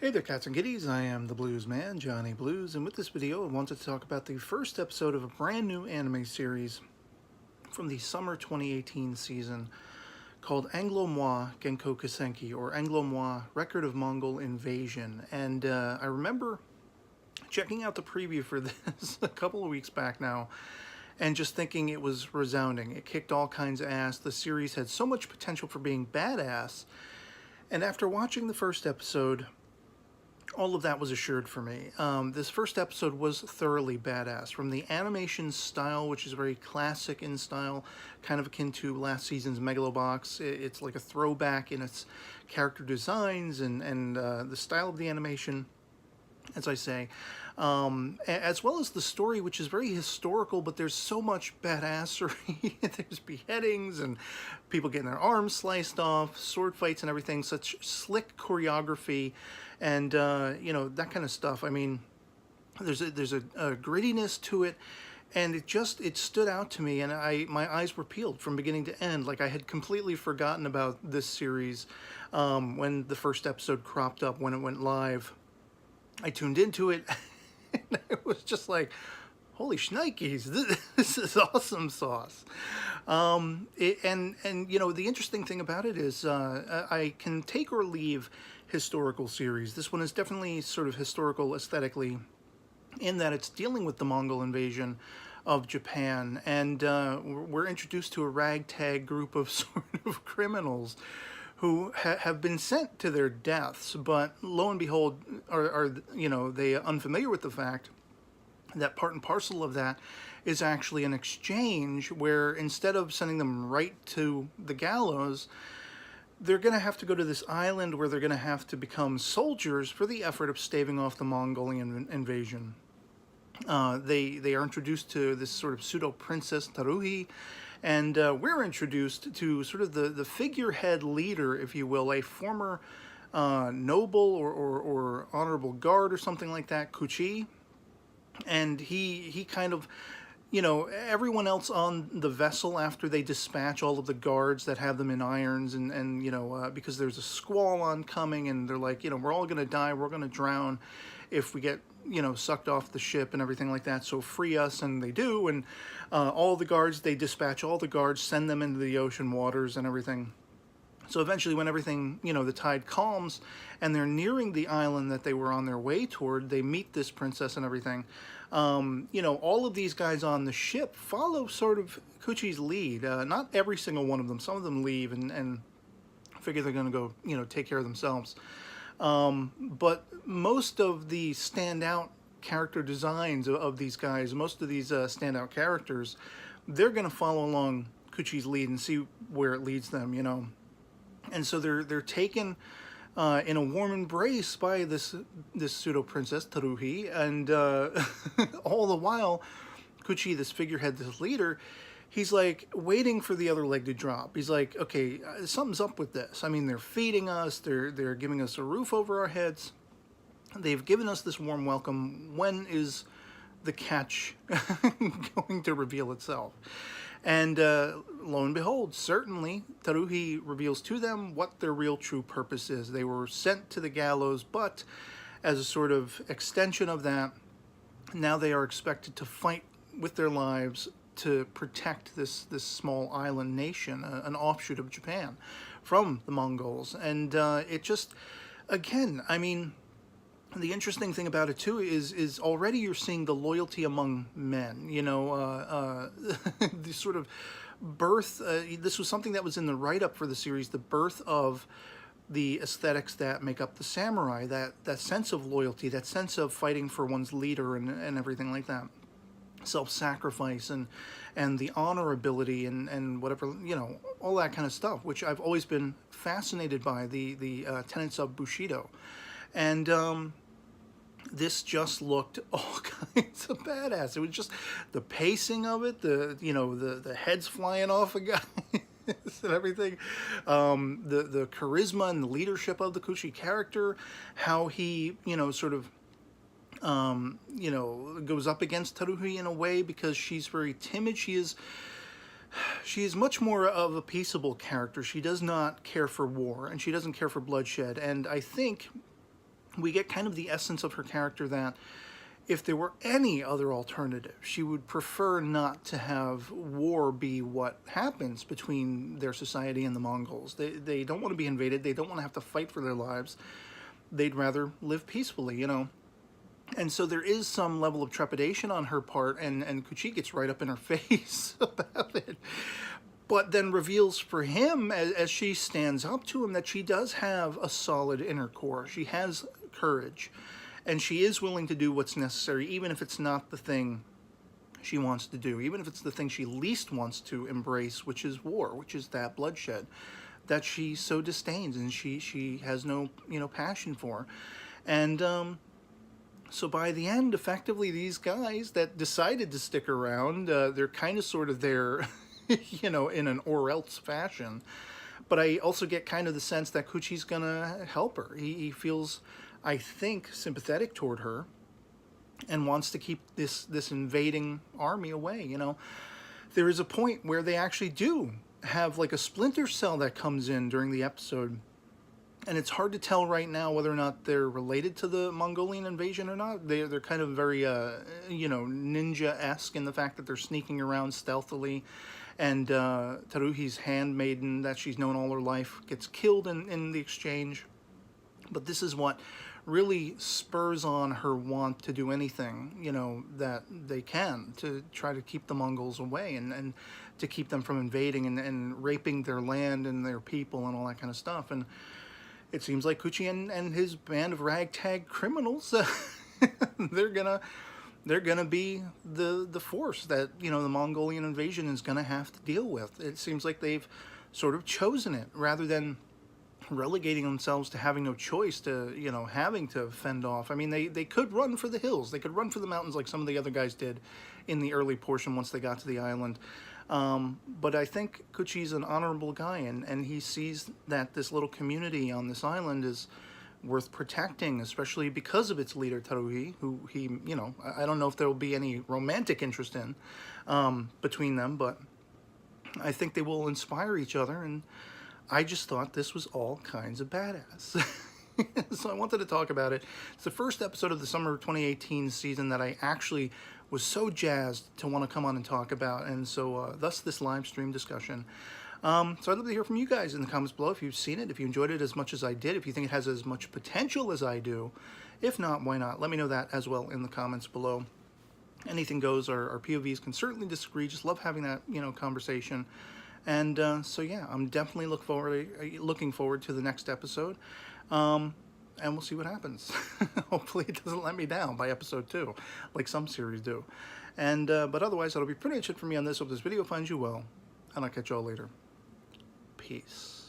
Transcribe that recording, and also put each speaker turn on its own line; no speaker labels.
Hey there, cats and kitties. I am the Blues Man, Johnny Blues, and with this video I wanted to talk about the first episode of a brand new anime series from the summer 2018 season called Angolmois Genkou Kassenki, or Angolmois Record of Mongol Invasion. And I remember checking out the preview for this a couple of weeks back now and just thinking it was resounding. It kicked all kinds of ass. The series had so much potential for being badass. And after watching the first episode, all of that was assured for me. This first episode was thoroughly badass. From the animation style, which is very classic in style, kind of akin to last season's Megalobox. It's like a throwback in its character designs and the style of the animation, as I say, as well as the story, which is very historical, but there's so much badassery. There's beheadings and people getting their arms sliced off, sword fights and everything, such slick choreography and, you know, that kind of stuff. I mean, there's a grittiness to it, and it stood out to me, and my eyes were peeled from beginning to end. Like I had completely forgotten about this series when the first episode cropped up, when it went live. I tuned into it, and it was just like, holy shnikes, this is awesome sauce. And you know, the interesting thing about it is I can take or leave historical series. This one is definitely sort of historical aesthetically, in that it's dealing with the Mongol invasion of Japan, and we're introduced to a ragtag group of sort of criminals who have been sent to their deaths, but lo and behold, are you know, they unfamiliar with the fact that part and parcel of that is actually an exchange where instead of sending them right to the gallows, they're going to have to go to this island where they're going to have to become soldiers for the effort of staving off the Mongolian invasion. They are introduced to this sort of pseudo-princess Taruhi, and we're introduced to sort of the figurehead leader, if you will, a former noble or honorable guard or something like that, Kuchi. And he kind of, you know, everyone else on the vessel, after they dispatch all of the guards that have them in irons and you know, because there's a squall oncoming, and they're like, you know, we're all going to die, we're going to drown if we get, you know, sucked off the ship and everything like that, so free us. And they do, and all the guards, they dispatch all the guards, send them into the ocean waters and everything. So eventually, when everything, you know, the tide calms and they're nearing the island that they were on their way toward, they meet this princess and everything. You know, all of these guys on the ship follow sort of Kuchi's lead. Not every single one of them. Some of them leave and figure they're going to go, you know, take care of themselves. But most of the standout character designs of these guys, most of these standout characters, they're going to follow along Kuchi's lead and see where it leads them, you know. And so they're taken in a warm embrace by this pseudo princess Taruhi, and all the while, Kuchi, this figurehead, this leader, he's like waiting for the other leg to drop. He's like, okay, something's up with this. I mean, they're feeding us, they're giving us a roof over our heads, they've given us this warm welcome. When is the catch going to reveal itself? And lo and behold, certainly Taruhi reveals to them what their real true purpose is. They were sent to the gallows, but as a sort of extension of that, now they are expected to fight with their lives to protect this small island nation, an offshoot of Japan, from the Mongols. And it just, again, I mean, the interesting thing about it too is already you're seeing the loyalty among men. You know, the sort of birth. This was something that was in the write-up for the series. The birth of the aesthetics that make up the samurai. That sense of loyalty, that sense of fighting for one's leader and everything like that. Self-sacrifice and the honorability and whatever, you know, all that kind of stuff, which I've always been fascinated by, the tenets of Bushido. And this just looked all kinds of badass. It was just the pacing of it, you know, the heads flying off of guys and everything, the charisma and the leadership of the Kuchi character, how he, you know, sort of you know, goes up against Taruhi in a way because she's very timid. She is much more of a peaceable character. She does not care for war, and she doesn't care for bloodshed. And I think we get kind of the essence of her character that if there were any other alternative, she would prefer not to have war be what happens between their society and the Mongols. They don't want to be invaded. They don't want to have to fight for their lives. They'd rather live peacefully, you know. And so there is some level of trepidation on her part, and Kuchi gets right up in her face about it. But then reveals for him, as she stands up to him, that she does have a solid inner core. She has courage. And she is willing to do what's necessary, even if it's not the thing she wants to do, even if it's the thing she least wants to embrace, which is war, which is that bloodshed that she so disdains and she has no, you know, passion for. And so by the end, effectively, these guys that decided to stick around, they're kind of sort of there, you know, in an or else fashion. But I also get kind of the sense that Kuchi's gonna help her. He feels, I think, sympathetic toward her and wants to keep this invading army away, you know. There is a point where they actually do have like a splinter cell that comes in during the episode, and it's hard to tell right now whether or not they're related to the Mongolian invasion or not. They're kind of very, you know, ninja-esque in the fact that they're sneaking around stealthily, and Taruhi's handmaiden that she's known all her life gets killed in the exchange. But this is what really spurs on her want to do anything, you know, that they can to try to keep the Mongols away and to keep them from invading and raping their land and their people and all that kind of stuff. And it seems like Kuchi and his band of ragtag criminals, they're gonna be the force that, you know, the Mongolian invasion is gonna have to deal with. It seems like they've sort of chosen it rather than relegating themselves to having no choice, to, you know, having to fend off. I mean, they could run for the hills, they could run for the mountains like some of the other guys did in the early portion once they got to the island. But I think Kuchi's an honorable guy, and he sees that this little community on this island is worth protecting, especially because of its leader Taruhi, who he, you know, I don't know if there will be any romantic interest in between them, but I think they will inspire each other, and I just thought this was all kinds of badass. So I wanted to talk about it. It's the first episode of the summer 2018 season that I actually was so jazzed to want to come on and talk about, and so thus this live stream discussion. So I'd love to hear from you guys in the comments below if you've seen it, if you enjoyed it as much as I did, if you think it has as much potential as I do. If not, why not? Let me know that as well in the comments below. Anything goes. Our POVs can certainly disagree. Just love having that, you know, conversation. And so yeah, I'm definitely looking forward to the next episode, and we'll see what happens. Hopefully it doesn't let me down by episode 2, like some series do. And but otherwise, that'll be pretty much it for me on this. Hope this video finds you well, and I'll catch y'all later. Peace.